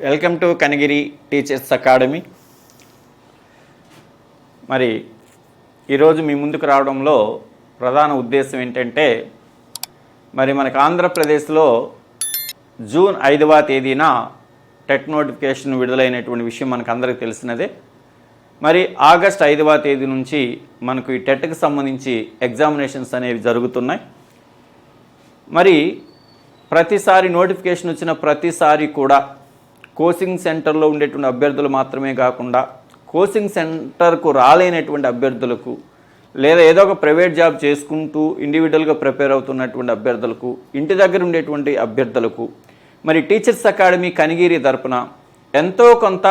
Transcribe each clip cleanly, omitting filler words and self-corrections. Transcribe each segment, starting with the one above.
Welcome to Kanigiri teachers academy. మరి ఈరోజు మీ ముందుకు రావడంలో ప్రధాన ఉద్దేశం ఏంటంటే, మరి మనకు ఆంధ్రప్రదేశ్లో జూన్ 5వ తేదీన టెట్ నోటిఫికేషన్ విడుదలైనటువంటి విషయం మనకు అందరికీ తెలిసినదే. మరి ఆగస్ట్ 5వ తేదీ నుంచి మనకు ఈ టెట్కి సంబంధించి ఎగ్జామినేషన్స్ అనేవి జరుగుతున్నాయి. మరి ప్రతిసారి నోటిఫికేషన్ వచ్చిన ప్రతిసారి కూడా కోచింగ్ సెంటర్లో ఉండేటువంటి అభ్యర్థులు మాత్రమే కాకుండా కోచింగ్ సెంటర్కు రాలేనటువంటి అభ్యర్థులకు, లేదా ఏదో ఒక ప్రైవేట్ జాబ్ చేసుకుంటూ ఇండివిజువల్గా ప్రిపేర్ అవుతున్నటువంటి అభ్యర్థులకు, ఇంటి దగ్గర ఉండేటువంటి అభ్యర్థులకు మరి టీచర్స్ అకాడమీ కనిగిరి తరపున ఎంతో కొంత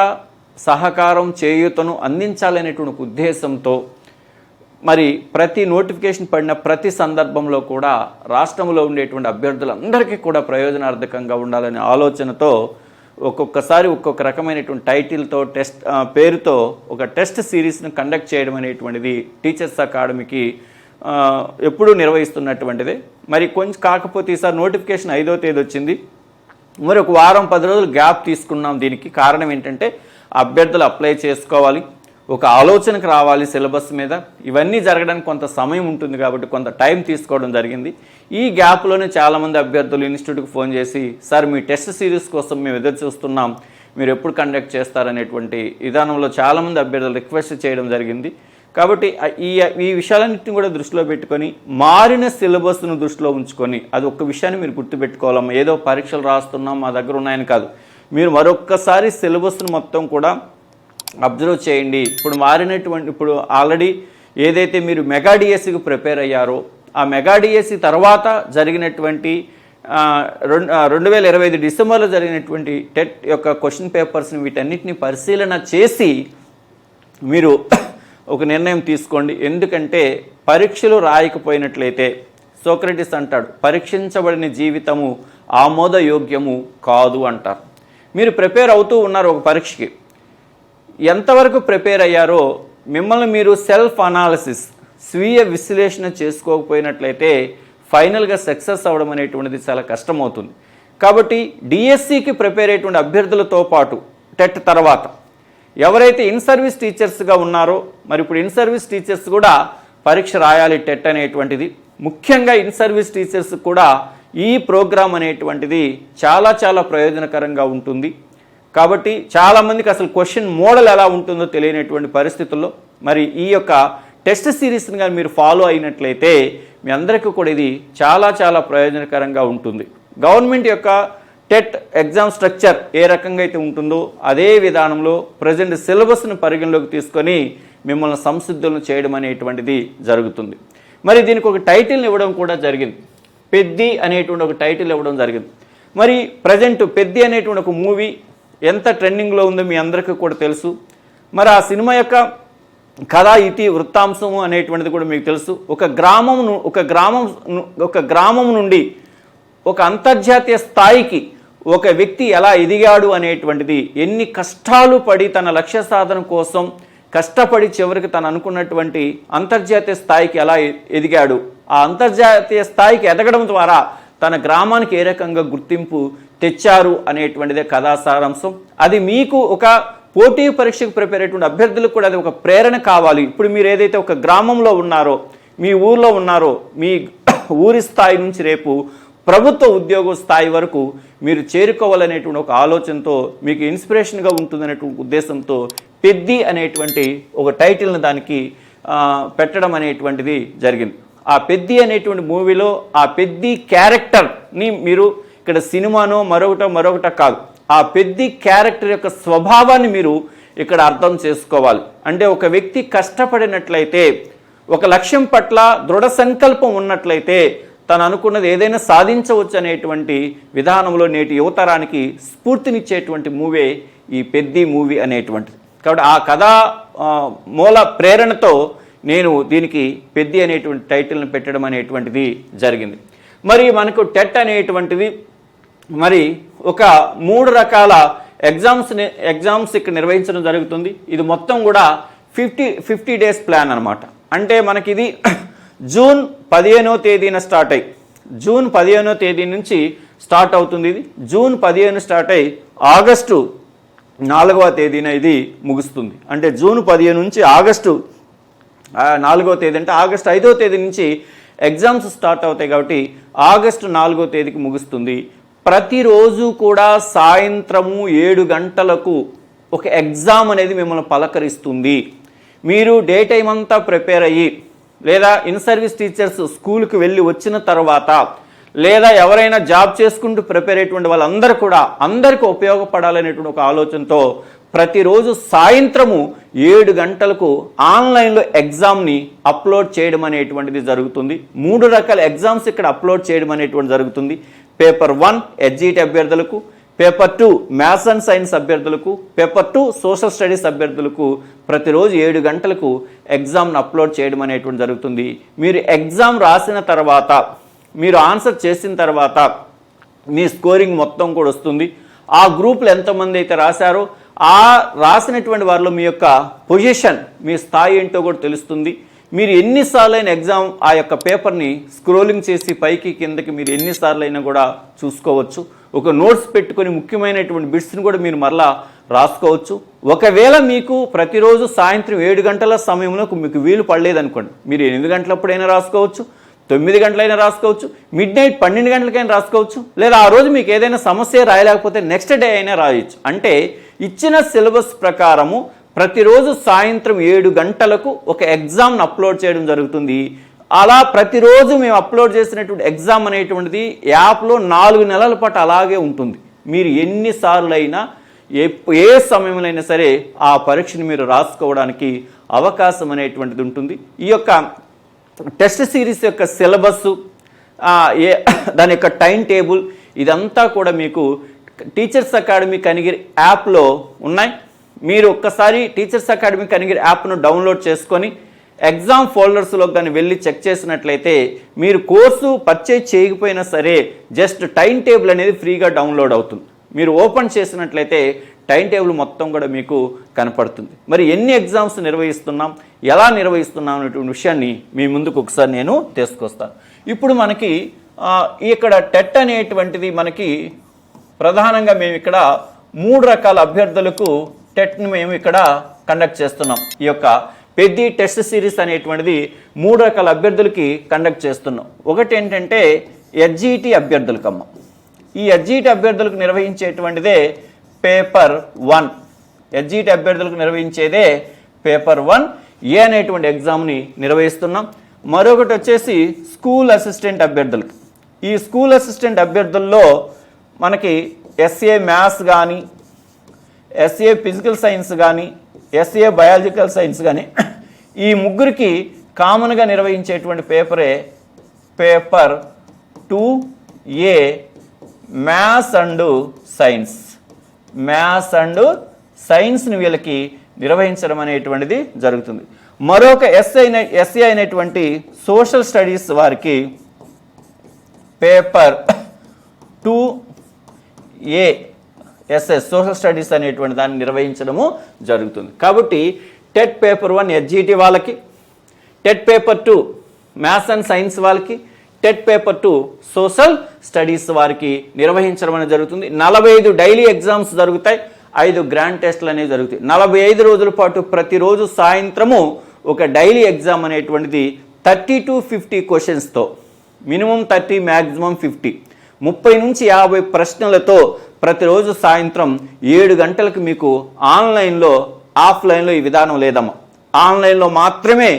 సహకారం చేయూతను అందించాలనేటువంటి ఉద్దేశంతో మరి ప్రతి నోటిఫికేషన్ పడిన ప్రతి సందర్భంలో కూడా రాష్ట్రంలో ఉండేటువంటి అభ్యర్థులందరికీ కూడా ప్రయోజనార్థకంగా ఉండాలనే ఆలోచనతో ఒక్కొక్కసారి ఒక్కొక్క రకమైనటువంటి టైటిల్తో పేరుతో ఒక టెస్ట్ సిరీస్ను కండక్ట్ చేయడం అనేటువంటిది టీచర్స్ అకాడమీకి ఎప్పుడూ నిర్వహిస్తున్నటువంటిదే. మరి కొంచెం కాకపోతే ఈసారి నోటిఫికేషన్ 5వ తేదీ వచ్చింది. మరి ఒక వారం 10 రోజులు గ్యాప్ తీసుకున్నాం. దీనికి కారణం ఏంటంటే అభ్యర్థులు అప్లై చేసుకోవాలి, ఒక ఆలోచనకు రావాలి సిలబస్ మీద. ఇవన్నీ జరగడానికి కొంత సమయం ఉంటుంది కాబట్టి కొంత టైం తీసుకోవడం జరిగింది. ఈ గ్యాప్లోనే చాలామంది అభ్యర్థులు ఇన్స్టిట్యూట్కి ఫోన్ చేసి, సార్ మీ టెస్ట్ సిరీస్ కోసం మేము ఎదురు చూస్తున్నాం, మీరు ఎప్పుడు కండక్ట్ చేస్తారనేటువంటి విధానంలో చాలామంది అభ్యర్థులు రిక్వెస్ట్ చేయడం జరిగింది. కాబట్టి ఈ విషయాలన్నింటినీ కూడా దృష్టిలో పెట్టుకొని, మారిన సిలబస్ను దృష్టిలో ఉంచుకొని, అది ఒక్క విషయాన్ని మీరు గుర్తుపెట్టుకోవాలమ్మా. ఏదో పరీక్షలు రాస్తున్నాం మా దగ్గర ఉన్నాయని కాదు, మీరు మరొక్కసారి సిలబస్ను మొత్తం కూడా అబ్జర్వ్ చేయండి. ఇప్పుడు ఆల్రెడీ ఏదైతే మీరు మెగా డిఎస్సికి ప్రిపేర్ అయ్యారో, ఆ మెగా డిఎస్సి తర్వాత జరిగినటువంటి 2025 డిసెంబర్లో జరిగినటువంటి టెట్ యొక్క క్వశ్చన్ పేపర్స్ని వీటన్నిటిని పరిశీలన చేసి మీరు ఒక నిర్ణయం తీసుకోండి. ఎందుకంటే పరీక్షలు రాయకపోయినట్లయితే సోక్రటిస్ అంటాడు, పరీక్షించబడిన జీవితము ఆమోదయోగ్యము కాదు అంటారు. మీరు ప్రిపేర్ అవుతూ ఉన్నారు ఒక పరీక్షకి, ఎంతవరకు ప్రిపేర్ అయ్యారో మిమ్మల్ని మీరు సెల్ఫ్ అనాలిసిస్, స్వీయ విశ్లేషణ చేసుకోకపోయినట్లయితే ఫైనల్గా సక్సెస్ అవ్వడం అనేటువంటిది చాలా కష్టమవుతుంది. కాబట్టి డిఎస్సికి ప్రిపేర్ అయ్యేటువంటి అభ్యర్థులతో పాటు టెట్ తర్వాత ఎవరైతే ఇన్ సర్వీస్ టీచర్స్గా ఉన్నారో, మరి ఇప్పుడు ఇన్ సర్వీస్ టీచర్స్ కూడా పరీక్ష రాయాలి టెట్ అనేటువంటిది. ముఖ్యంగా ఇన్ సర్వీస్ టీచర్స్ కూడా ఈ ప్రోగ్రాం అనేటువంటిది చాలా చాలా ప్రయోజనకరంగా ఉంటుంది. కాబట్టి చాలామందికి అసలు క్వశ్చన్ మోడల్ ఎలా ఉంటుందో తెలియనటువంటి పరిస్థితుల్లో మరి ఈ యొక్క టెస్ట్ సిరీస్ని కానీ మీరు ఫాలో అయినట్లయితే మీ అందరికీ కూడా ఇది చాలా చాలా ప్రయోజనకరంగా ఉంటుంది. గవర్నమెంట్ యొక్క టెట్ ఎగ్జామ్ స్ట్రక్చర్ ఏ రకంగా అయితే ఉంటుందో అదే విధానంలో ప్రజెంట్ సిలబస్ను పరిగణలోకి తీసుకొని మిమ్మల్ని సంసిద్ధులను చేయడం అనేటువంటిది జరుగుతుంది. మరి దీనికి ఒక టైటిల్ని ఇవ్వడం కూడా జరిగింది, పెద్ది అనేటువంటి ఒక టైటిల్ ఇవ్వడం జరిగింది. మరి ప్రజెంట్ పెద్ది అనేటువంటి ఒక మూవీ ఎంత ట్రెండింగ్లో ఉందో మీ అందరికీ కూడా తెలుసు. మరి ఆ సినిమా యొక్క కథ, ఇతి వృత్తాంశము అనేటువంటిది కూడా మీకు తెలుసు. ఒక గ్రామం నుండి ఒక అంతర్జాతీయ స్థాయికి ఒక వ్యక్తి ఎలా ఎదిగాడు అనేటువంటిది, ఎన్ని కష్టాలు పడి తన లక్ష్య సాధన కోసం కష్టపడి చివరికి తను అనుకున్నటువంటి అంతర్జాతీయ స్థాయికి ఎలా ఎదిగాడు, ఆ అంతర్జాతీయ స్థాయికి ఎదగడం ద్వారా తన గ్రామానికి ఏ రకంగా గుర్తింపు తెచ్చారు అనేటువంటిదే కథా సారాంశం. అది మీకు ఒక పోటీ పరీక్షకు ప్రిపేర్ అయ్యేటువంటి అభ్యర్థులకు కూడా అది ఒక ప్రేరణ కావాలి. ఇప్పుడు మీరు ఏదైతే ఒక గ్రామంలో ఉన్నారో, మీ ఊర్లో ఉన్నారో, మీ ఊరి స్థాయి నుంచి రేపు ప్రభుత్వ ఉద్యోగ స్థాయి వరకు మీరు చేరుకోవాలనేటువంటి ఒక ఆలోచనతో, మీకు ఇన్స్పిరేషన్గా ఉంటుందనేటువంటి ఉద్దేశంతో పెద్ది అనేటువంటి ఒక టైటిల్ని దానికి పెట్టడం అనేటువంటిది జరిగింది. ఆ పెద్ది అనేటువంటి మూవీలో ఆ పెద్ది క్యారెక్టర్ని మీరు ఇక్కడ సినిమానో మరొకట కాదు, ఆ పెద్ది క్యారెక్టర్ యొక్క స్వభావాన్ని మీరు ఇక్కడ అర్థం చేసుకోవాలి. అంటే ఒక వ్యక్తి కష్టపడినట్లయితే, ఒక లక్ష్యం పట్ల దృఢ సంకల్పం ఉన్నట్లయితే తను అనుకున్నది ఏదైనా సాధించవచ్చు అనేటువంటి విధానంలో నేటి యువతరానికి స్ఫూర్తినిచ్చేటువంటి మూవే ఈ పెద్ది మూవీ అనేటువంటిది. కాబట్టి ఆ కథా మూల ప్రేరణతో నేను దీనికి పెద్ది అనేటువంటి టైటిల్ని పెట్టడం అనేటువంటిది జరిగింది. మరి మనకు టెట్ అనేటువంటిది మరి ఒక 3 రకాల ఎగ్జామ్స్ ఇక్కడ నిర్వహించడం జరుగుతుంది. ఇది మొత్తం కూడా 50 డేస్ ప్లాన్ అనమాట. అంటే మనకి ఇది జూన్ 15వ తేదీన స్టార్ట్ అయ్యి జూన్ 15వ తేదీ నుంచి స్టార్ట్ అవుతుంది. ఇది జూన్ 15 స్టార్ట్ అయ్యి ఆగస్టు 4వ తేదీన ఇది ముగుస్తుంది. అంటే జూన్ 15 నుంచి ఆగస్టు 4వ తేదీ అంటే ఆగస్టు 5వ తేదీ నుంచి ఎగ్జామ్స్ స్టార్ట్ అవుతాయి కాబట్టి ఆగస్టు 4వ తేదీకి ముగుస్తుంది. ప్రతిరోజు కూడా సాయంత్రము 7 గంటలకు ఒక ఎగ్జామ్ అనేది మిమ్మల్ని పలకరిస్తుంది. మీరు డే టైం అంతా ప్రిపేర్ అయ్యి లేదా ఇన్ సర్వీస్ టీచర్స్ స్కూల్కి వెళ్ళి వచ్చిన తర్వాత లేదా ఎవరైనా జాబ్ చేసుకుంటూ ప్రిపేర్ అయ్యేటువంటి వాళ్ళందరూ కూడా అందరికీ ఉపయోగపడాలనేటువంటి ఒక ఆలోచనతో ప్రతిరోజు సాయంత్రము 7 గంటలకు ఆన్లైన్లో ఎగ్జామ్ని అప్లోడ్ చేయడం అనేటువంటిది జరుగుతుంది. 3 రకాల ఎగ్జామ్స్ ఇక్కడ అప్లోడ్ చేయడం అనేటువంటి జరుగుతుంది. పేపర్ 1 ఎస్జిటి అభ్యర్థులకు, పేపర్ 2 మ్యాథ్స్ అండ్ సైన్స్ అభ్యర్థులకు, పేపర్ 2 సోషల్ స్టడీస్ అభ్యర్థులకు ప్రతిరోజు 7 గంటలకు ఎగ్జామ్ను అప్లోడ్ చేయడం అనేటువంటి జరుగుతుంది. మీరు ఎగ్జామ్ రాసిన తర్వాత మీరు ఆన్సర్ చేసిన తర్వాత మీ స్కోరింగ్ మొత్తం కూడా వస్తుంది. ఆ గ్రూప్లో ఎంతమంది అయితే రాశారో ఆ రాసినటువంటి వారిలో మీ యొక్క పొజిషన్, మీ స్థాయి ఏంటో కూడా తెలుస్తుంది. మీరు ఎన్నిసార్లు అయినా ఎగ్జామ్ ఆ యొక్క పేపర్ని స్క్రోలింగ్ చేసి పైకి కిందకి మీరు ఎన్నిసార్లు అయినా కూడా చూసుకోవచ్చు. ఒక నోట్స్ పెట్టుకొని ముఖ్యమైనటువంటి బిట్స్ని కూడా మీరు మరలా రాసుకోవచ్చు. ఒకవేళ మీకు ప్రతిరోజు సాయంత్రం 7 గంటల సమయంలో మీకు వీలు పడలేదనుకోండి, మీరు 8 గంటలప్పుడైనా రాసుకోవచ్చు, 9 గంటలైనా రాసుకోవచ్చు, మిడ్ నైట్ 12 గంటలకైనా రాసుకోవచ్చు, లేదా ఆ రోజు మీకు ఏదైనా సమస్య రాయలేకపోతే నెక్స్ట్ డే అయినా రాయొచ్చు. అంటే ఇచ్చిన సిలబస్ ప్రకారము ప్రతిరోజు సాయంత్రం 7 గంటలకు ఒక ఎగ్జామ్ను అప్లోడ్ చేయడం జరుగుతుంది. అలా ప్రతిరోజు మేము అప్లోడ్ చేసినటువంటి ఎగ్జామ్ అనేటువంటిది యాప్లో 4 నెలల పాటు అలాగే ఉంటుంది. మీరు ఎన్నిసార్లు అయినా ఏ సమయంలో అయినా సరే ఆ పరీక్షను మీరు రాసుకోవడానికి అవకాశం అనేటువంటిది ఉంటుంది. ఈ యొక్క టెస్ట్ సిరీస్ యొక్క సిలబస్, దాని యొక్క టైం టేబుల్ ఇదంతా కూడా మీకు టీచర్స్ అకాడమీ కనిగిరి యాప్లో ఉన్నాయి. మీరు ఒక్కసారి టీచర్స్ అకాడమీ కనిగిరి యాప్ను డౌన్లోడ్ చేసుకొని ఎగ్జామ్ ఫోల్డర్స్లో కానీ వెళ్ళి చెక్ చేసినట్లయితే మీరు కోర్సు పర్చేజ్ చేయకపోయినా సరే జస్ట్ టైం టేబుల్ అనేది ఫ్రీగా డౌన్లోడ్ అవుతుంది. మీరు ఓపెన్ చేసినట్లయితే టైం టేబుల్ మొత్తం కూడా మీకు కనపడుతుంది. మరి ఎన్ని ఎగ్జామ్స్ నిర్వహిస్తున్నాం, ఎలా నిర్వహిస్తున్నాం అనేటువంటి విషయాన్ని మీ ముందుకు ఒకసారి నేను తీసుకొస్తాను. ఇప్పుడు మనకి ఇక్కడ టెట్ అనేటువంటిది మనకి ప్రధానంగా మేము ఇక్కడ 3 రకాల అభ్యర్థులకు టెట్ని మేము ఇక్కడ కండక్ట్ చేస్తున్నాం. ఈ యొక్క పెద్ద టెస్ట్ సిరీస్ అనేటువంటిది 3 రకాల అభ్యర్థులకి కండక్ట్ చేస్తున్నాం. ఒకటి ఏంటంటే ఎస్జిటి అభ్యర్థులకమ్మ. ఈ ఎస్జిటి అభ్యర్థులకు నిర్వహించేటువంటిదే పేపర్ 1. ఎస్జిటి అభ్యర్థులకు నిర్వహించేదే పేపర్ 1A అనేటువంటి ఎగ్జామ్ని నిర్వహిస్తున్నాం. మరొకటి వచ్చేసి స్కూల్ అసిస్టెంట్ అభ్యర్థులకు. ఈ స్కూల్ అసిస్టెంట్ అభ్యర్థుల్లో మనకి ఎస్ఏ మ్యాథ్స్ కానీ, ఎస్ఏ ఫిజికల్ సైన్స్ కానీ, ఎస్ఏ బయాలజికల్ సైన్స్ కానీ ఈ ముగ్గురికి కామన్గా నిర్వహించేటువంటి పేపరే paper 2A maths and science. Maths and సైన్స్ని వీళ్ళకి నిర్వహించడం అనేటువంటిది జరుగుతుంది. మరొక ఎస్ఏ అయినటువంటి సోషల్ స్టడీస్ వారికి paper 2A SS social studies అనేటువంటి దాన్ని నిర్వహించడము జరుగుతుంది. కాబట్టి టెట్ పేపర్ 1 ఎస్జిటి వాళ్ళకి, TET paper 2 maths and science వాళ్ళకి, టెట్ పేపర్ 2 సోషల్ స్టడీస్ వారికి నిర్వహించడం అనేది జరుగుతుంది. 45 డైలీ ఎగ్జామ్స్ జరుగుతాయి, 5 గ్రాండ్ టెస్ట్లు అనేవి జరుగుతాయి. 45 రోజుల పాటు ప్రతిరోజు సాయంత్రము ఒక డైలీ ఎగ్జామ్ అనేటువంటిది 30 to 50 క్వశ్చన్స్తో, మినిమం 30 మ్యాక్సిమం 50, 30 నుంచి 50 ప్రశ్నలతో ప్రతిరోజు సాయంత్రం 7 గంటలకు మీకు ఆన్లైన్లో, ఆఫ్లైన్లో ఈ విధానం లేదమ్మా. ఆన్లైన్లో మాత్రమే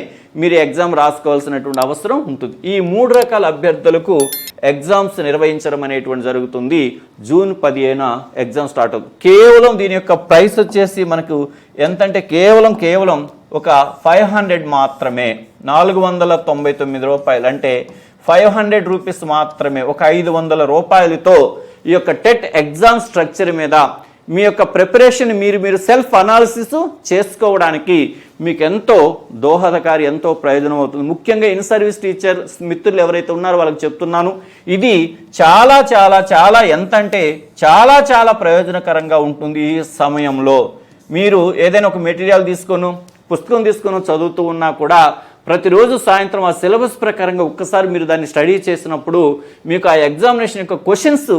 మీరు ఎగ్జామ్ రాసుకోవాల్సినటువంటి అవసరం ఉంటుంది. ఈ 3 రకాల అభ్యర్థులకు ఎగ్జామ్స్ నిర్వహించడం అనేటువంటి జరుగుతుంది. జూన్ 15న ఎగ్జామ్ స్టార్ట్ అవుతుంది. కేవలం దీని యొక్క ప్రైస్ వచ్చేసి మనకు ఎంతంటే కేవలం ఒక 500 మాత్రమే, 499 రూపాయలు. అంటే 500 రూపీస్ మాత్రమే. ఒక 500 రూపాయలతో ఈ యొక్క టెట్ ఎగ్జామ్ స్ట్రక్చర్ మీద మీ యొక్క ప్రిపరేషన్ మీరు సెల్ఫ్ అనాలిసిస్ చేసుకోవడానికి మీకు ఎంతో దోహదకారి, ఎంతో ప్రయోజనం అవుతుంది. ముఖ్యంగా ఇన్ సర్వీస్ టీచర్ మిత్రులు ఎవరైతే ఉన్నారో వాళ్ళకి చెప్తున్నాను, ఇది చాలా చాలా చాలా ఎంతంటే చాలా ప్రయోజనకరంగా ఉంటుంది. ఈ సమయంలో మీరు ఏదైనా ఒక మెటీరియల్ పుస్తకం తీసుకొని చదువుతూ ఉన్నా కూడా ప్రతిరోజు సాయంత్రం ఆ సిలబస్ ప్రకారంగా ఒక్కసారి మీరు దాన్ని స్టడీ చేసినప్పుడు మీకు ఆ ఎగ్జామినేషన్ యొక్క క్వశ్చన్స్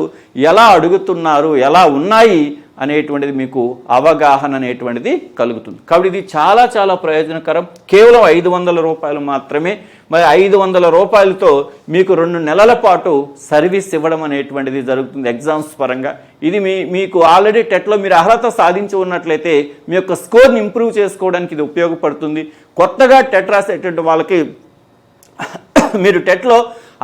ఎలా అడుగుతున్నారు, ఎలా ఉన్నాయి అనేటువంటిది మీకు అవగాహన అనేటువంటిది కలుగుతుంది. కాబట్టి ఇది చాలా చాలా ప్రయోజనకరం. కేవలం 500 రూపాయలు మాత్రమే. మరి 500 రూపాయలతో మీకు 2 నెలల పాటు సర్వీస్ ఇవ్వడం అనేటువంటిది జరుగుతుంది ఎగ్జామ్స్ పరంగా. ఇది మీకు ఆల్రెడీ టెట్లో మీరు అర్హత సాధించి ఉన్నట్లయితే మీ యొక్క స్కోర్ని ఇంప్రూవ్ చేసుకోవడానికి ఇది ఉపయోగపడుతుంది. కొత్తగా టెట్ రాసేటువంటి వాళ్ళకి మీరు టెట్లో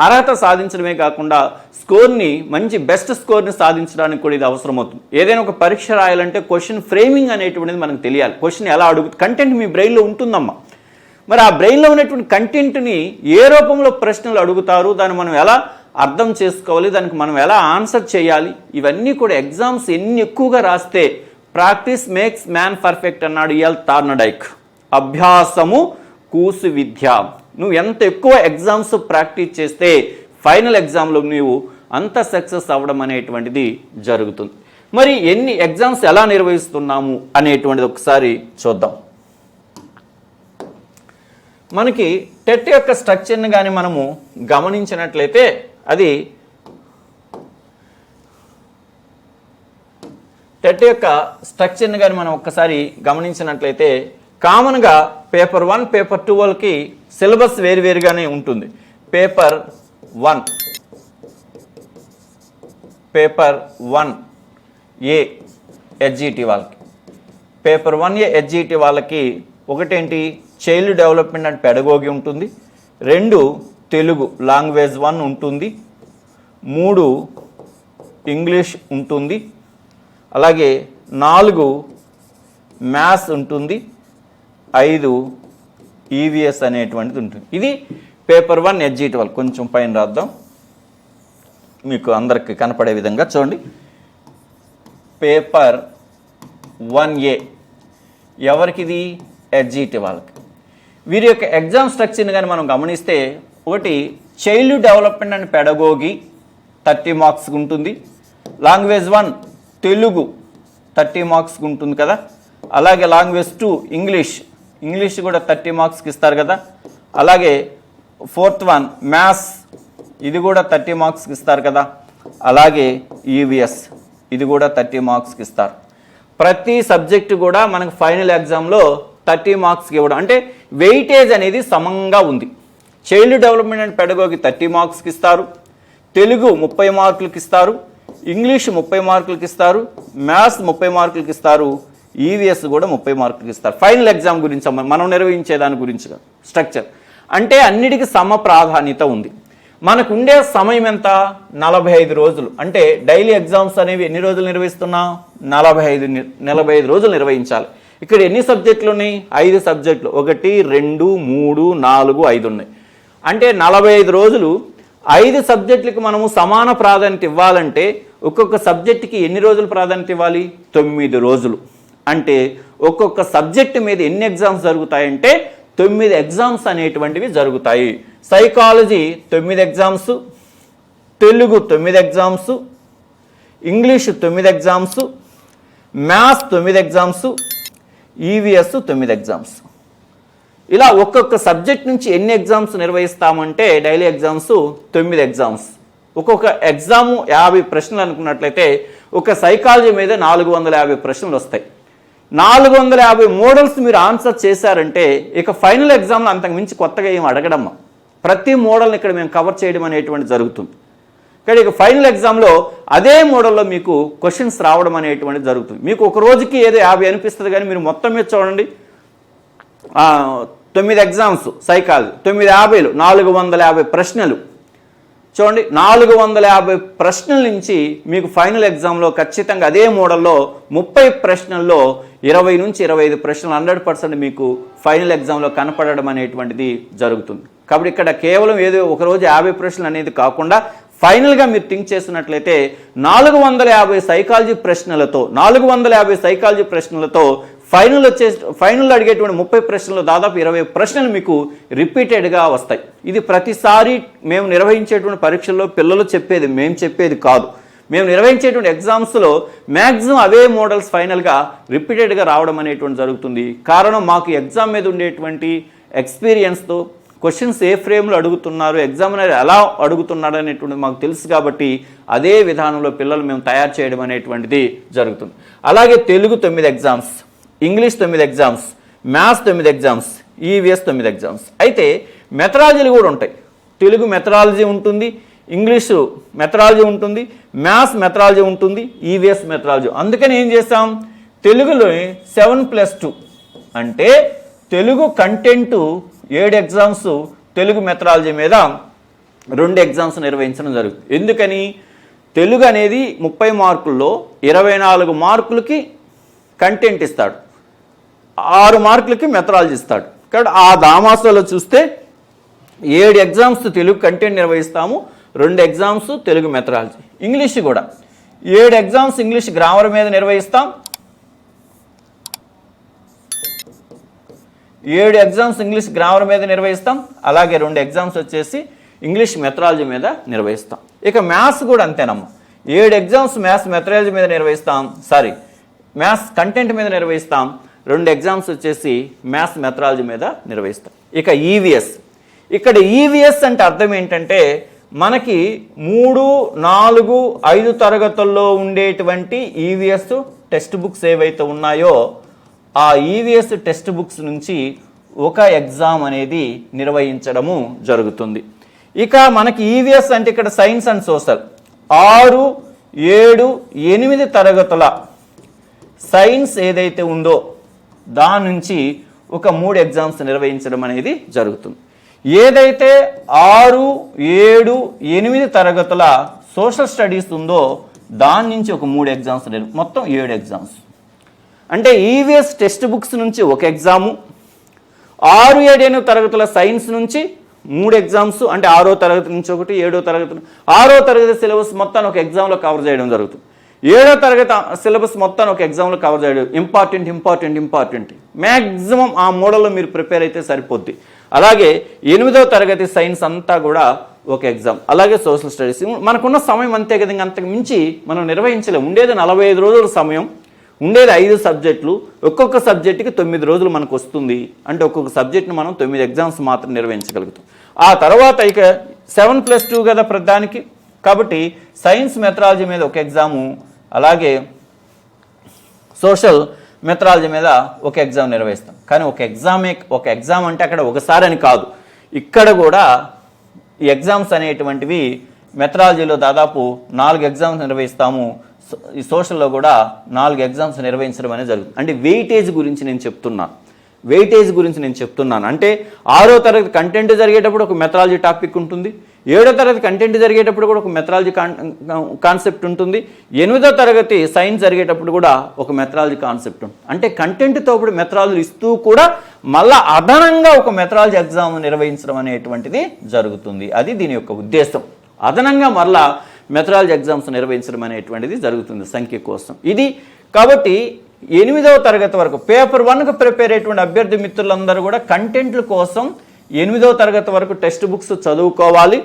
అర్హత సాధించడమే కాకుండా స్కోర్ని మంచి బెస్ట్ స్కోర్ని సాధించడానికి కూడా ఇది అవసరమవుతుంది. ఏదైనా ఒక పరీక్ష రాయాలంటే క్వశ్చన్ ఫ్రేమింగ్ అనేటువంటిది మనకు తెలియాలి. క్వశ్చన్ ఎలా అడుగుతుంది, కంటెంట్ మీ బ్రెయిన్లో ఉంటుందమ్మా. మరి ఆ బ్రెయిన్లో ఉన్నటువంటి కంటెంట్ని ఏ రూపంలో ప్రశ్నలు అడుగుతారు, దాన్ని మనం ఎలా అర్థం చేసుకోవాలి, దానికి మనం ఎలా ఆన్సర్ చేయాలి, ఇవన్నీ కూడా ఎగ్జామ్స్ ఎన్ని ఎక్కువగా రాస్తే ప్రాక్టీస్ మేక్స్ మ్యాన్ పర్ఫెక్ట్ అన్నాడు ఎల్ థార్నడైక్. అభ్యాసము కూసు విద్య. నువ్వు ఎంత ఎక్కువ ఎగ్జామ్స్ ప్రాక్టీస్ చేస్తే ఫైనల్ ఎగ్జామ్లో నువ్వు అంత సక్సెస్ అవ్వడం అనేటువంటిది జరుగుతుంది. మరి ఎన్ని ఎగ్జామ్స్ ఎలా నిర్వహిస్తున్నాము అనేటువంటిది ఒకసారి చూద్దాం. మనకి టెట్ యొక్క స్ట్రక్చర్ని కానీ మనము గమనించినట్లయితే అది టెట్ యొక్క స్ట్రక్చర్ని కానీ మనం ఒక్కసారి గమనించినట్లయితే కామన్గా పేపర్ 1 పేపర్ 2 వాళ్ళకి సిలబస్ వేరువేరుగానే ఉంటుంది. పేపర్ 1 ఏ హెచ్జిటి వాళ్ళకి, పేపర్ 1A హెచ్జిటి వాళ్ళకి ఒకటేంటి చైల్డ్ డెవలప్మెంట్ అండ్ పెడగోగి ఉంటుంది, 2 తెలుగు లాంగ్వేజ్ 1 ఉంటుంది, 3 ఇంగ్లీష్ ఉంటుంది, అలాగే 4 మ్యాథ్స్ ఉంటుంది, 5 ఈవీఎస్ అనేటువంటిది ఉంటుంది. ఇది పేపర్ 1 హెచ్జిటి వాళ్ళు. కొంచెం పైన రాద్దాం మీకు అందరికి కనపడే విధంగా చూడండి. Paper 1A ఎవరికిది? హెచ్జిటి వాళ్ళకి. వీరి యొక్క ఎగ్జామ్ స్ట్రక్చర్ని కానీ మనం గమనిస్తే ఒకటి చైల్డ్ డెవలప్మెంట్ అండ్ పెడగోగి 30 మార్క్స్కి ఉంటుంది, లాంగ్వేజ్ 1 తెలుగు 30 మార్క్స్కి ఉంటుంది కదా, అలాగే లాంగ్వేజ్ 2 ఇంగ్లీష్ కూడా 30 మార్క్స్కి ఇస్తారు కదా, అలాగే 4th 1 మ్యాథ్స్ ఇది కూడా 30 మార్క్స్కి ఇస్తారు కదా, అలాగే ఈవీఎస్ ఇది కూడా 30 మార్క్స్కి ఇస్తారు. ప్రతి సబ్జెక్టు కూడా మనకు ఫైనల్ ఎగ్జామ్లో 30 మార్క్స్కి ఇవ్వడం అంటే వెయిటేజ్ అనేది సమంగా ఉంది. చైల్డ్ డెవలప్మెంట్ అండ్ పెడగోగి 30 మార్క్స్కి ఇస్తారు, తెలుగు 30 మార్కులకి ఇస్తారు, ఇంగ్లీష్ 30 మార్కులకి ఇస్తారు, మ్యాథ్స్ 30 మార్కులకి ఇస్తారు, ఈవీఎస్ కూడా 30 మార్కులకి ఇస్తారు. ఫైనల్ ఎగ్జామ్ గురించి మనం నిర్వహించే దాని గురించి స్ట్రక్చర్ అంటే అన్నిటికీ సమ ప్రాధాన్యత ఉంది. మనకు ఉండే సమయం ఎంత? 45 రోజులు. అంటే డైలీ ఎగ్జామ్స్ అనేవి ఎన్ని రోజులు నిర్వహిస్తున్నాం? 45 రోజులు నిర్వహించాలి. ఇక్కడ ఎన్ని సబ్జెక్టులు ఉన్నాయి? 5 సబ్జెక్టులు. 1 2 3 4 5 ఉన్నాయి. అంటే 45 రోజులు 5 సబ్జెక్టులకు మనము సమాన ప్రాధాన్యత ఇవ్వాలంటే ఒక్కొక్క సబ్జెక్టుకి ఎన్ని రోజులు ప్రాధాన్యత ఇవ్వాలి? 9 రోజులు. అంటే ఒక్కొక్క సబ్జెక్టు మీద ఎన్ని ఎగ్జామ్స్ జరుగుతాయంటే 9 ఎగ్జామ్స్ అనేటువంటివి జరుగుతాయి. Psychology 9 exams, Telugu 9 exams, English 9 exams, maths 9 exams, EVS 9 exams. ఇలా ఒక్కొక్క సబ్జెక్ట్ నుంచి ఎన్ని ఎగ్జామ్స్ నిర్వహిస్తామంటే డైలీ ఎగ్జామ్స్ 9 ఎగ్జామ్స్. ఒక్కొక్క ఎగ్జాము 50 ప్రశ్నలు అనుకున్నట్లయితే ఒక సైకాలజీ మీద 450 ప్రశ్నలు వస్తాయి. 450 మోడల్స్ మీరు ఆన్సర్ చేశారంటే ఇక ఫైనల్ ఎగ్జామ్లో అంతకు మించి కొత్తగా ఏం అడగడమ్మా. ప్రతి మోడల్ని ఇక్కడ మేము కవర్ చేయడం అనేటువంటి జరుగుతుంది. కానీ ఇక ఫైనల్ ఎగ్జామ్లో అదే మోడల్లో మీకు క్వశ్చన్స్ రావడం అనేటువంటిది జరుగుతుంది. మీకు ఒక రోజుకి ఏదో 50 అనిపిస్తుంది కానీ మీరు మొత్తం మీద చూడండి 9 ఎగ్జామ్స్ సైకాలజీ 950 450 ప్రశ్నలు చూడండి. 450 ప్రశ్నల నుంచి మీకు ఫైనల్ ఎగ్జామ్లో ఖచ్చితంగా అదే మోడల్లో 30 ప్రశ్నల్లో 20 నుంచి 25 ప్రశ్నలు 100% మీకు ఫైనల్ ఎగ్జామ్లో కనపడడం అనేటువంటిది జరుగుతుంది. కాబట్టి ఇక్కడ కేవలం ఏదో ఒకరోజు 50 ప్రశ్నలు అనేది కాకుండా ఫైనల్గా మీరు థింక్ చేస్తున్నట్లయితే 450 సైకాలజీ ప్రశ్నలతో ఫైనల్ అడిగేటువంటి 30 ప్రశ్నలు దాదాపు 20 ప్రశ్నలు మీకు రిపీటెడ్గా వస్తాయి. ఇది ప్రతిసారి మేము నిర్వహించేటువంటి పరీక్షల్లో పిల్లలు చెప్పేది, మేము చెప్పేది కాదు. మేము నిర్వహించేటువంటి ఎగ్జామ్స్లో మ్యాక్సిమం అవే మోడల్స్ ఫైనల్గా రిపీటెడ్గా రావడం అనేటువంటి జరుగుతుంది. కారణం మాకు ఎగ్జామ్ మీద ఉండేటువంటి ఎక్స్పీరియన్స్తో క్వశ్చన్స్ ఏ ఫ్రేమ్లో అడుగుతున్నారు, ఎగ్జామినర్ ఎలా అడుగుతున్నాడు అనేటువంటిది మాకు తెలుసు కాబట్టి అదే విధానంలో పిల్లలు మేము తయారు చేయడం అనేటువంటిది జరుగుతుంది. అలాగే Telugu 9 exams, English 9 exams, maths 9 exams, EVS 9 exams. అయితే మెథడాలజీలు కూడా ఉంటాయి. తెలుగు మెథడాలజీ ఉంటుంది, ఇంగ్లీషు మెథడాలజీ ఉంటుంది, మ్యాథ్స్ మెథడాలజీ ఉంటుంది, ఈవీఎస్ మెథడాలజీ. అందుకని ఏం చేస్తాం, తెలుగులో 7+2 అంటే Telugu content 7 exams, Telugu methodology మీద 2 ఎగ్జామ్స్ నిర్వహించడం జరుగుతుంది. ఎందుకని, తెలుగు అనేది 30 మార్కుల్లో 24 మార్కులకి కంటెంట్ ఇస్తాడు, 6 మార్కులకి మెథడాలజీ ఇస్తాడు. కాబట్టి ఆ దామాసాలో చూస్తే 7 ఎగ్జామ్స్ తెలుగు కంటెంట్ నిర్వహిస్తాము, 2 ఎగ్జామ్స్ తెలుగు మెథడాలజీ. ఇంగ్లీష్ కూడా 7 ఎగ్జామ్స్ ఇంగ్లీష్ గ్రామర్ మీద నిర్వహిస్తాం, 7 ఎగ్జామ్స్ ఇంగ్లీష్ గ్రామర్ మీద నిర్వహిస్తాం, అలాగే 2 ఎగ్జామ్స్ వచ్చేసి ఇంగ్లీష్ మెథడాలజీ మీద నిర్వహిస్తాం. ఇక మ్యాథ్స్ కూడా అంతేనమ్మా, 7 ఎగ్జామ్స్ మ్యాథ్స్ మెథడాలజీ మీద నిర్వహిస్తాం, మ్యాథ్స్ కంటెంట్ మీద నిర్వహిస్తాం, 2 ఎగ్జామ్స్ వచ్చేసి మ్యాథ్స్ మెథడాలజీ మీద నిర్వహిస్తాం. ఇక ఈవీఎస్, ఇక్కడ ఈవీఎస్ అంటే అర్థం ఏంటంటే మనకి 3, 4, 5 తరగతుల్లో ఉండేటువంటి ఈవీఎస్ టెక్స్ట్ బుక్స్ ఏవైతే ఉన్నాయో ఆ ఈవీఎస్ టెక్స్ట్ బుక్స్ నుంచి ఒక ఎగ్జామ్ అనేది నిర్వహించడము జరుగుతుంది. ఇక మనకి ఈవీఎస్ అంటే ఇక్కడ సైన్స్ అండ్ సోషల్ 6, 7, 8 తరగతుల సైన్స్ ఏదైతే ఉందో దాని నుంచి ఒక 3 ఎగ్జామ్స్ నిర్వహించడం అనేది జరుగుతుంది. ఏదైతే 6, 7, 8 తరగతుల సోషల్ స్టడీస్ ఉందో దాని నుంచి ఒక 3 ఎగ్జామ్స్, మొత్తం 7 ఎగ్జామ్స్. అంటే ఈవీఎస్ టెక్స్ట్ బుక్స్ నుంచి ఒక ఎగ్జాము, 6, 7, 8 తరగతుల సైన్స్ నుంచి 3 ఎగ్జామ్స్, అంటే 6వ తరగతి నుంచి ఒకటి, 7వ తరగతి, 6వ తరగతి సిలబస్ మొత్తాన్ని ఒక ఎగ్జామ్లో కవర్ చేయడం జరుగుతుంది. 7వ తరగతి సిలబస్ మొత్తాన్ని ఒక ఎగ్జామ్లో కవర్ చేయడం ఇంపార్టెంట్ మ్యాక్సిమం ఆ మోడల్లో మీరు ప్రిపేర్ అయితే సరిపోద్ది. అలాగే 8వ తరగతి సైన్స్ అంతా కూడా ఒక ఎగ్జామ్, అలాగే సోషల్ స్టడీస్. మనకున్న సమయం అంతే కదా, అంతకు మించి మనం నిర్వహించలేము. ఉండేది 45 రోజుల సమయం, ఉండేది 5 సబ్జెక్టులు, ఒక్కొక్క సబ్జెక్టుకి 9 రోజులు మనకు వస్తుంది. అంటే ఒక్కొక్క సబ్జెక్ట్ని మనం 9 ఎగ్జామ్స్ మాత్రం నిర్వహించగలుగుతాం. ఆ తర్వాత ఇక 7+2 కదా ప్రధానికి, కాబట్టి సైన్స్ మెథడాలజీ మీద ఒక ఎగ్జాము, అలాగే సోషల్ మెథడాలజీ మీద ఒక ఎగ్జామ్ నిర్వహిస్తాం. కానీ ఒక ఎగ్జామ్ అంటే అక్కడ ఒకసారి అని కాదు, ఇక్కడ కూడా ఈ ఎగ్జామ్స్ అనేటువంటివి మెథడాలజీలో దాదాపు 4 ఎగ్జామ్స్ నిర్వహిస్తాము, ఈ సోషల్లో కూడా 4 ఎగ్జామ్స్ నిర్వహించడం అనేది జరుగుతుంది. అంటే వెయిటేజ్ గురించి నేను చెప్తున్నాను. అంటే 6వ తరగతి కంటెంట్ జరిగేటప్పుడు ఒక మెథడాలజీ టాపిక్ ఉంటుంది, 7వ తరగతి కంటెంట్ జరిగేటప్పుడు కూడా ఒక మెథడాలజీ కాన్సెప్ట్ ఉంటుంది, 8వ తరగతి సైన్స్ జరిగేటప్పుడు కూడా ఒక మెథడాలజీ కాన్సెప్ట్ ఉంటుంది. అంటే కంటెంట్తో పాటు మెథడాలజీ ఇస్తూ కూడా మళ్ళా అదనంగా ఒక మెథడాలజీ ఎగ్జామ్ నిర్వహించడం అనేటువంటిది జరుగుతుంది. అది దీని యొక్క ఉద్దేశం. అదనంగా మళ్ళా మెథడాలజీ ఎగ్జామ్స్ నిర్వహించడం అనేటువంటిది జరుగుతుంది సంఖ్య కోసం. ఇది కాబట్టి 8వ తరగతి వరకు పేపర్ 1కు ప్రిపేర్ అయ్యేటువంటి అభ్యర్థి మిత్రులందరూ కూడా కంటెంట్ల కోసం 8వ తరగతి వరకు టెక్స్ట్ బుక్స్ చదువుకోవాలి.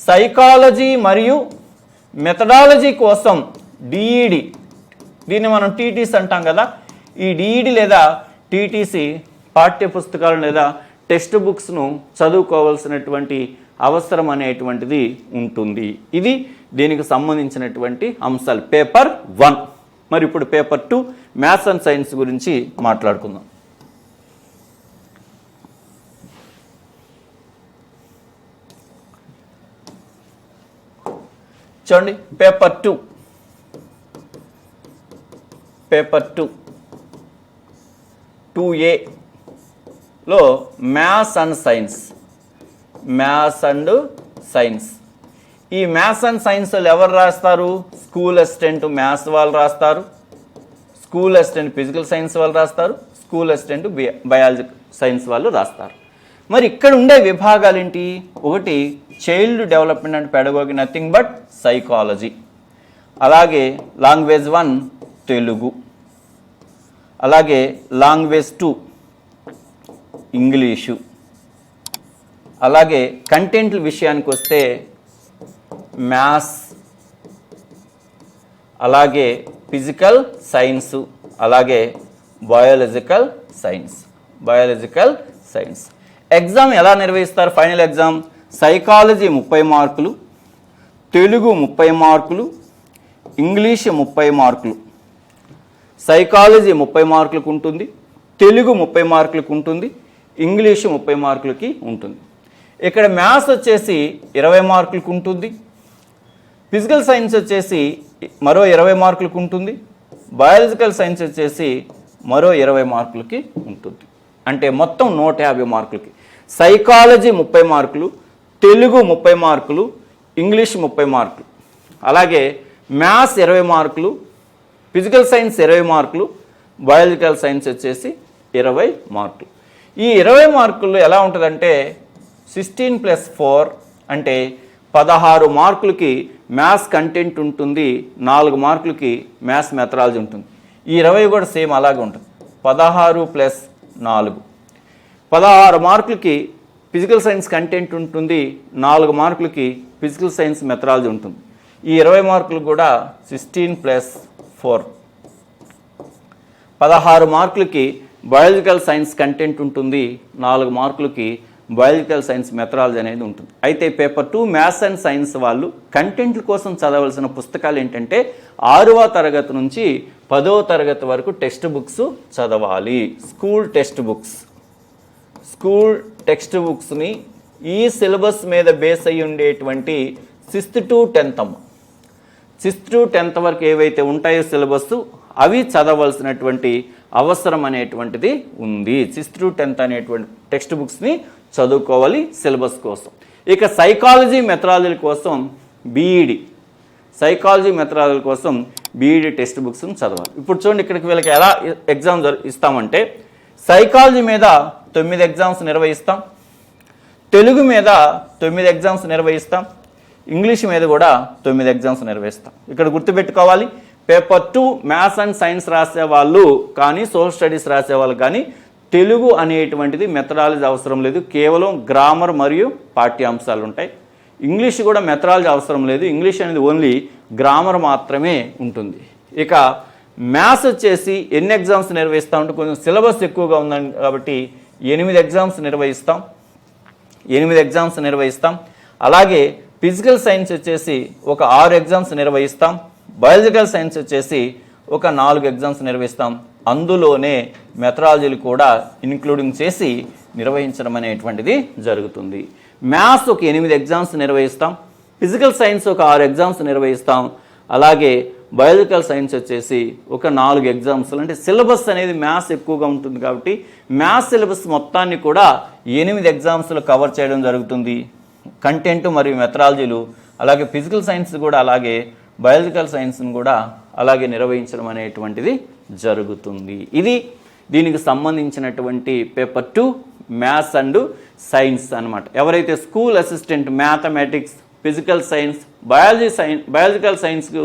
సైకాలజీ మరియు మెథడాలజీ కోసం డిఈడి, దీన్ని మనం టీటీసీ అంటాం కదా, ఈ డిఈడి లేదా టీటీసీ పాఠ్య పుస్తకాలు లేదా టెక్స్ట్ బుక్స్ను చదువుకోవాల్సినటువంటి అవసరం అనేటువంటిది ఉంటుంది. ఇది దీనికి సంబంధించినటువంటి అంశాలు పేపర్ 1. మరి ఇప్పుడు పేపర్ 2 మ్యాథ్స్ అండ్ సైన్స్ గురించి మాట్లాడుకుందాం. చూడండి, paper 2A maths and science. ఈ మ్యాథ్స్ అండ్ సైన్స్ ఎవరు రాస్తారు? స్కూల్ అసిస్టెంట్ మ్యాథ్స్ వాళ్ళు రాస్తారు, స్కూల్ అసిస్టెంట్ ఫిజికల్ సైన్స్ వాళ్ళు రాస్తారు, స్కూల్ అసిస్టెంట్ బయాలజీ సైన్స్ వాళ్ళు రాస్తారు. మరి ఇక్కడ ఉండే విభాగాలు ఏంటి? ఒకటి child development and pedagogy, nothing but psychology. అలాగే లాంగ్వేజ్ 1 తెలుగు, అలాగే లాంగ్వేజ్ 2 ఇంగ్లీషు. అలాగే కంటెంట్ల విషయానికి వస్తే మ్యాథ్స్, అలాగే ఫిజికల్ సైన్సు, అలాగే బయాలజికల్ సైన్స్. ఎగ్జామ్ ఎలా నిర్వహిస్తారు? ఫైనల్ ఎగ్జామ్ సైకాలజీ 30 మార్కులు, తెలుగు 30 మార్కులు, ఇంగ్లీష్ 30 మార్కులు. సైకాలజీ 30 మార్కులకు ఉంటుంది, తెలుగు 30 మార్కులకు ఉంటుంది, ఇంగ్లీష్ 30 మార్కులకి ఉంటుంది. ఇక్కడ మ్యాథ్స్ వచ్చేసి 20 మార్కులకు ఉంటుంది, ఫిజికల్ సైన్స్ వచ్చేసి మరో 20 మార్కులకు ఉంటుంది, బయాలజికల్ సైన్స్ వచ్చేసి మరో 20 మార్కులకి ఉంటుంది. అంటే మొత్తం 150 మార్కులకి. సైకాలజీ 30 మార్కులు, తెలుగు 30 మార్కులు, ఇంగ్లీష్ 30 మార్కులు, అలాగే మ్యాథ్స్ 20 మార్కులు, ఫిజికల్ సైన్స్ 20 మార్కులు, బయాలజికల్ సైన్స్ వచ్చేసి 20 మార్కులు. ఈ 20 మార్కుల్లో ఎలా ఉంటుందంటే 16+4 అంటే 16 మార్కులకి మ్యాథ్స్ కంటెంట్ ఉంటుంది, 4 మార్కులకి మ్యాథ్స్ మెథడాలజీ ఉంటుంది. ఈ 20 కూడా సేమ్ అలాగే ఉంటుంది. 16+4 16 మార్కులకి ఫిజికల్ సైన్స్ కంటెంట్ ఉంటుంది, 4 మార్కులకి ఫిజికల్ సైన్స్ మెథడాలజీ ఉంటుంది. ఈ 20 మార్కులు కూడా 16+4 16 మార్కులకి బయాలజికల్ సైన్స్ కంటెంట్ ఉంటుంది, 4 మార్కులకి బయాలజికల్ సైన్స్ మెథడాలజీ అనేది ఉంటుంది. అయితే పేపర్ 2 మ్యాథ్స్ అండ్ సైన్స్ వాళ్ళు కంటెంట్ల కోసం చదవలసిన పుస్తకాలు ఏంటంటే 6వ తరగతి నుంచి 10వ తరగతి వరకు టెక్స్ట్ బుక్స్ చదవాలి. స్కూల్ టెక్స్ట్ బుక్స్ని ఈ సిలబస్ మీద బేస్ అయ్యి ఉండేటువంటి 6th to 10th 6th to 10th వరకు ఏవైతే ఉంటాయో సిలబస్ అవి చదవలసినటువంటి అవసరం అనేటువంటిది ఉంది. 6th to 10th అనేటువంటి టెక్స్ట్ బుక్స్ని చదువుకోవాలి సిలబస్ కోసం. ఇక సైకాలజీ మెథడాలజీ కోసం బీఈడి టెక్స్ట్ బుక్స్ని చదవాలి. ఇప్పుడు చూడండి ఇక్కడికి వీళ్ళకి ఎలా ఎగ్జామ్ ఇస్తామంటే సైకాలజీ మీద 9 ఎగ్జామ్స్ నిర్వహిస్తాం, తెలుగు మీద 9 ఎగ్జామ్స్ నిర్వహిస్తాం, ఇంగ్లీష్ మీద కూడా 9 ఎగ్జామ్స్ నిర్వహిస్తాం. ఇక్కడ గుర్తుపెట్టుకోవాలి, పేపర్ 2 మ్యాథ్స్ అండ్ సైన్స్ రాసేవాళ్ళు కానీ సోషల్ స్టడీస్ రాసేవాళ్ళు కానీ తెలుగు అనేటువంటిది మెథడాలజీ అవసరం లేదు, కేవలం గ్రామర్ మరియు పాఠ్యాంశాలు ఉంటాయి. ఇంగ్లీష్ కూడా మెథడాలజీ అవసరం లేదు, ఇంగ్లీష్ అనేది ఓన్లీ గ్రామర్ మాత్రమే ఉంటుంది. ఇక మ్యాథ్స్ వచ్చేసి ఎన్ని ఎగ్జామ్స్ నిర్వహిస్తామంటే కొంచెం సిలబస్ ఎక్కువగా ఉందని కాబట్టి 8 ఎగ్జామ్స్ నిర్వహిస్తాం. అలాగే ఫిజికల్ సైన్స్ వచ్చేసి ఒక 6 ఎగ్జామ్స్ నిర్వహిస్తాం, బయాలజికల్ సైన్స్ వచ్చేసి ఒక 4 ఎగ్జామ్స్ నిర్వహిస్తాం. అందులోనే మెథడాలజీలు కూడా ఇన్క్లూడింగ్ చేసి నిర్వహించడం అనేటువంటిది జరుగుతుంది. మ్యాథ్స్ ఒక 8 ఎగ్జామ్స్ నిర్వహిస్తాం, ఫిజికల్ సైన్స్ ఒక 6 ఎగ్జామ్స్ నిర్వహిస్తాం, అలాగే బయాలజికల్ సైన్స్ వచ్చేసి ఒక 4 ఎగ్జామ్స్. అంటే సిలబస్ అనేది మ్యాథ్స్ ఎక్కువగా ఉంటుంది కాబట్టి మ్యాథ్స్ సిలబస్ మొత్తాన్ని కూడా 8 ఎగ్జామ్స్లో కవర్ చేయడం జరుగుతుంది. కంటెంట్ మరియు మెథడాలజీలు అలాగే ఫిజికల్ సైన్స్ కూడా అలాగే బయాలజికల్ సైన్స్ను కూడా అలాగే నిర్వహించడం అనేటువంటిది జరుగుతుంది. ఇది దీనికి సంబంధించినటువంటి పేపర్ 2 మ్యాథ్స్ అండ్ సైన్స్ అన్నమాట. ఎవరైతే school assistant mathematics, physical science, biological సైన్స్కు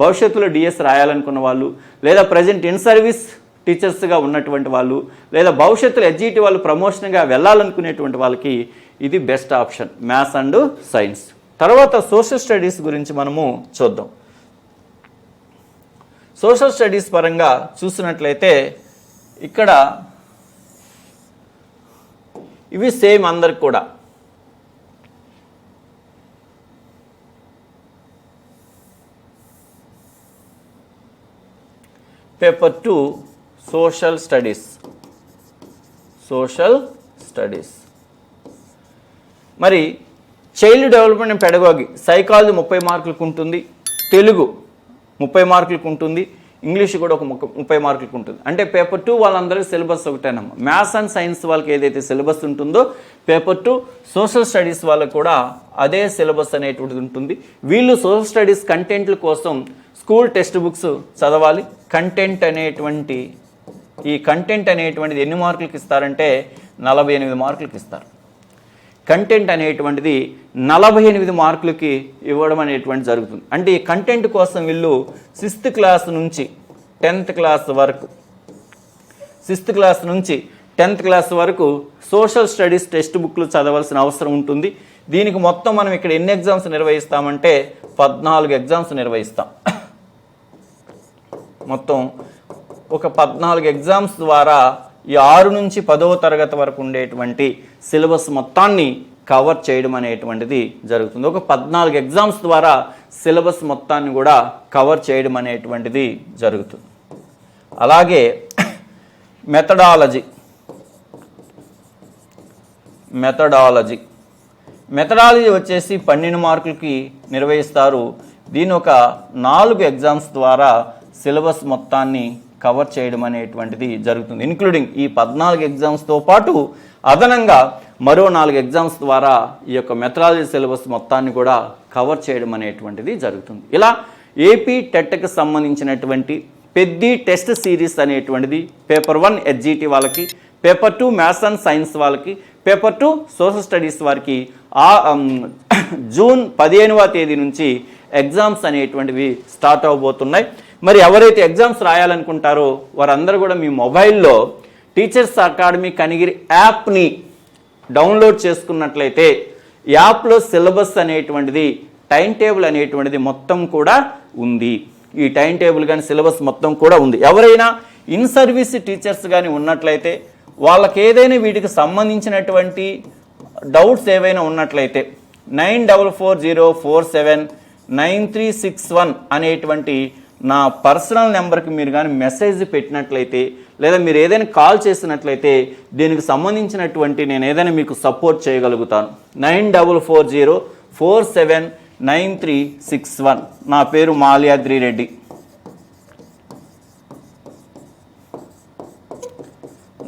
భవిష్యత్తులో డిఎస్ రాయాలనుకున్న వాళ్ళు, లేదా ప్రజెంట్ ఇన్ సర్వీస్ టీచర్స్గా ఉన్నటువంటి వాళ్ళు, లేదా భవిష్యత్తులో ఎడ్జిటి వాళ్ళు ప్రమోషన్గా వెళ్ళాలనుకునేటువంటి వాళ్ళకి ఇది best option maths and science. తర్వాత సోషల్ స్టడీస్ గురించి మనము చూద్దాం. సోషల్ స్టడీస్ పరంగా చూసినట్లయితే ఇక్కడ ఇవి సేమ్ అందరికి కూడా పేపర్ 2 సోషల్ స్టడీస్ మరి child development and pedagogy psychology 30 మార్కులకు ఉంటుంది, తెలుగు 30 మార్కులకు ఉంటుంది, ఇంగ్లీష్ కూడా ఒక 30 మార్కులకు ఉంటుంది. అంటే పేపర్ 2 వాళ్ళందరికీ సిలబస్ ఒకటేనమ్మా. మ్యాథ్స్ అండ్ సైన్స్ వాళ్ళకి ఏదైతే సిలబస్ ఉంటుందో పేపర్ 2 సోషల్ స్టడీస్ వాళ్ళకు కూడా అదే సిలబస్ అనేటువంటిది ఉంటుంది. వీళ్ళు సోషల్ స్టడీస్ కంటెంట్ల కోసం స్కూల్ టెక్స్ట్ బుక్స్ చదవాలి. కంటెంట్ అనేటువంటిది ఎన్ని మార్కులకి ఇస్తారంటే 48 మార్కులకి ఇస్తారు. కంటెంట్ అనేటువంటిది 48 మార్కులకి ఇవ్వడం అనేటువంటి జరుగుతుంది. అంటే ఈ కంటెంట్ కోసం వీళ్ళు 6th క్లాస్ నుంచి 10th క్లాస్ వరకు సోషల్ స్టడీస్ టెక్స్ట్ బుక్లు చదవాల్సిన అవసరం ఉంటుంది. దీనికి మొత్తం మనం ఇక్కడ ఎన్ని ఎగ్జామ్స్ నిర్వహిస్తామంటే 14 ఎగ్జామ్స్ నిర్వహిస్తాం. మొత్తం ఒక 14 ఎగ్జామ్స్ ద్వారా ఈ 6 నుంచి 10వ తరగతి వరకు ఉండేటువంటి సిలబస్ మొత్తాన్ని కవర్ చేయడం అనేటువంటిది జరుగుతుంది. ఒక 14 ఎగ్జామ్స్ ద్వారా సిలబస్ మొత్తాన్ని కూడా కవర్ చేయడం అనేటువంటిది జరుగుతుంది. అలాగే మెథడాలజీ వచ్చేసి 12 మార్కులకి నిర్వహిస్తారు. దీని ఒక 4 ఎగ్జామ్స్ ద్వారా సిలబస్ మొత్తాన్ని కవర్ చేయడం అనేటువంటిది జరుగుతుంది. ఇంక్లూడింగ్ ఈ 14 ఎగ్జామ్స్తో పాటు అదనంగా మరో 4 ఎగ్జామ్స్ ద్వారా ఈ యొక్క మెథడాలజీ సిలబస్ మొత్తాన్ని కూడా కవర్ చేయడం అనేటువంటిది జరుగుతుంది. ఇలా ఏపీ టెట్కి సంబంధించినటువంటి పెద్ద టెస్ట్ సిరీస్ అనేటువంటిది పేపర్ 1 HGT వాళ్ళకి, పేపర్ 2 మ్యాథ్స్ అండ్ సైన్స్ వాళ్ళకి, పేపర్ 2 సోషల్ స్టడీస్ వారికి జూన్ 15వ తేదీ నుంచి ఎగ్జామ్స్ అనేటువంటివి స్టార్ట్ అవబోతున్నాయి. మరి ఎవరైతే ఎగ్జామ్స్ రాయాలనుకుంటారో వారందరూ కూడా మీ మొబైల్లో టీచర్స్ అకాడమీ కనిగిరి యాప్ని డౌన్లోడ్ చేసుకున్నట్లయితే యాప్లో సిలబస్ అనేటువంటిది టైం టేబుల్ అనేటువంటిది మొత్తం కూడా ఉంది. ఈ టైం టేబుల్ కానీ సిలబస్ మొత్తం కూడా ఉంది. ఎవరైనా ఇన్ సర్వీస్ టీచర్స్ కానీ ఉన్నట్లయితే వాళ్ళకి ఏదైనా వీటికి సంబంధించినటువంటి డౌట్స్ ఏవైనా ఉన్నట్లయితే 9404799361 అనేటువంటి నా పర్సనల్ నెంబర్కి మీరు కానీ మెసేజ్ పెట్టినట్లయితే లేదా మీరు ఏదైనా కాల్ చేసినట్లయితే దీనికి సంబంధించినటువంటి నేను ఏదైనా మీకు సపోర్ట్ చేయగలుగుతాను. 9404799361. నా పేరు మాల్యాద్రి రెడ్డి.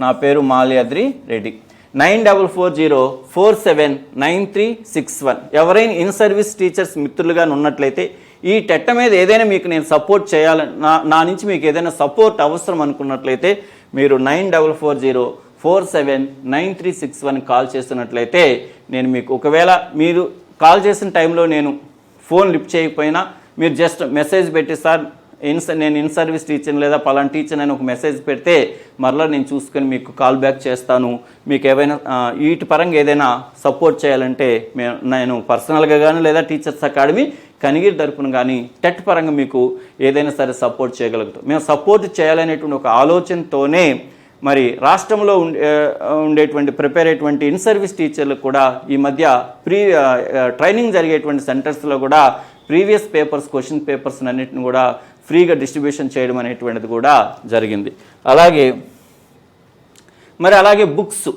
నా పేరు మాల్యాద్రి రెడ్డి. 9440479361. ఎవరైనా ఇన్ సర్వీస్ టీచర్స్ మిత్రులుగా ఉన్నట్లయితే ఈ టెట్ మీద ఏదైనా మీకు నేను సపోర్ట్ చేయాలని నా నుంచి మీకు ఏదైనా సపోర్ట్ అవసరం అనుకున్నట్లయితే మీరు 9440479361 కాల్ చేస్తున్నట్లయితే నేను మీకు, ఒకవేళ మీరు కాల్ చేసిన టైంలో నేను ఫోన్ లిఫ్ట్ చేయకపోయినా మీరు జస్ట్ మెసేజ్ పెట్టి సార్ నేను ఇన్ సర్వీస్ టీచర్ లేదా పలానా టీచర్ అని ఒక మెసేజ్ పెడితే మరలా నేను చూసుకొని మీకు కాల్ బ్యాక్ చేస్తాను. మీకు ఏవైనా వీటి పరంగా ఏదైనా సపోర్ట్ చేయాలంటే నేను పర్సనల్గా కానీ లేదా టీచర్స్ అకాడమీ కనిగిరి తరపున కానీ టెట్ పరంగా మీకు ఏదైనా సరే సపోర్ట్ చేయగలుగుతాం. మేము సపోర్ట్ చేయాలనేటువంటి ఒక ఆలోచనతోనే మరి రాష్ట్రంలో ఉండేటువంటి ప్రిపేర్ అయ్యేటువంటి ఇన్ సర్వీస్ టీచర్లకు కూడా ఈ మధ్య ట్రైనింగ్ జరిగేటువంటి సెంటర్స్లో కూడా ప్రీవియస్ పేపర్స్, క్వశ్చన్ పేపర్స్ అన్నిటిని కూడా ఫ్రీగా డిస్ట్రిబ్యూషన్ చేయడం అనేటువంటిది కూడా జరిగింది. అలాగే బుక్స్,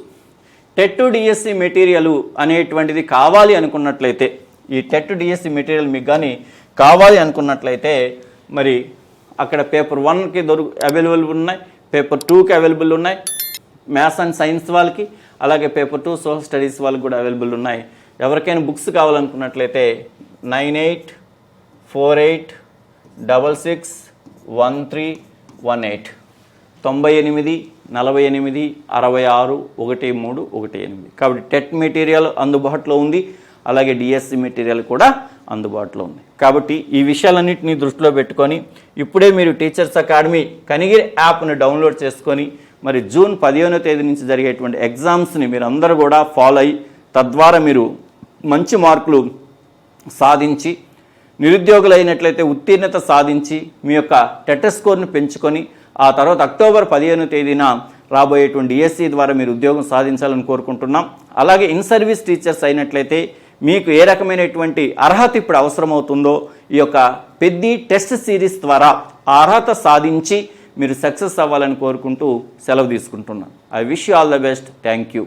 టెట్ డిఎస్సి మెటీరియల్ అనేటువంటిది కావాలి అనుకున్నట్లయితే, ఈ టెట్ డిఎస్సి మెటీరియల్ మీకు కానీ కావాలి అనుకున్నట్లయితే మరి అక్కడ పేపర్ 1కి అవైలబుల్ ఉన్నాయి, పేపర్ 2కి అవైలబుల్ ఉన్నాయి, మ్యాథ్స్ అండ్ సైన్స్ వాళ్ళకి, అలాగే పేపర్ 2 సోషల్ స్టడీస్ వాళ్ళకి కూడా అవైలబుల్ ఉన్నాయి. ఎవరికైనా బుక్స్ కావాలనుకున్నట్లయితే 9848661318 9848661318. కాబట్టి టెట్ మెటీరియల్ అందుబాటులో ఉంది, అలాగే డిఎస్సి మెటీరియల్ కూడా అందుబాటులో ఉంది. కాబట్టి ఈ విషయాలన్నింటినీ దృష్టిలో పెట్టుకొని ఇప్పుడే మీరు టీచర్స్ అకాడమీ కనిగిరి యాప్ని డౌన్లోడ్ చేసుకొని మరి జూన్ 15వ తేదీ నుంచి జరిగేటువంటి ఎగ్జామ్స్ని మీరు అందరూ కూడా ఫాలో అయ్యి తద్వారా మీరు మంచి మార్కులు సాధించి నిరుద్యోగులు అయినట్లయితే ఉత్తీర్ణత సాధించి మీ యొక్క టెట్ స్కోర్ని పెంచుకొని ఆ తర్వాత అక్టోబర్ 15వ తేదీన రాబోయేటువంటి డిఎస్సి ద్వారా మీరు ఉద్యోగం సాధించాలని కోరుకుంటున్నాం. అలాగే ఇన్ సర్వీస్ టీచర్స్ అయినట్లయితే మీకు ఏ రకమైనటువంటి అర్హత ఇప్పుడు అవసరమవుతుందో ఈ యొక్క పెద్ద టెస్ట్ సిరీస్ ద్వారా ఆ అర్హత సాధించి మీరు సక్సెస్ అవ్వాలని కోరుకుంటూ సెలవు తీసుకుంటున్నాను. I wish you all the best. Thank you.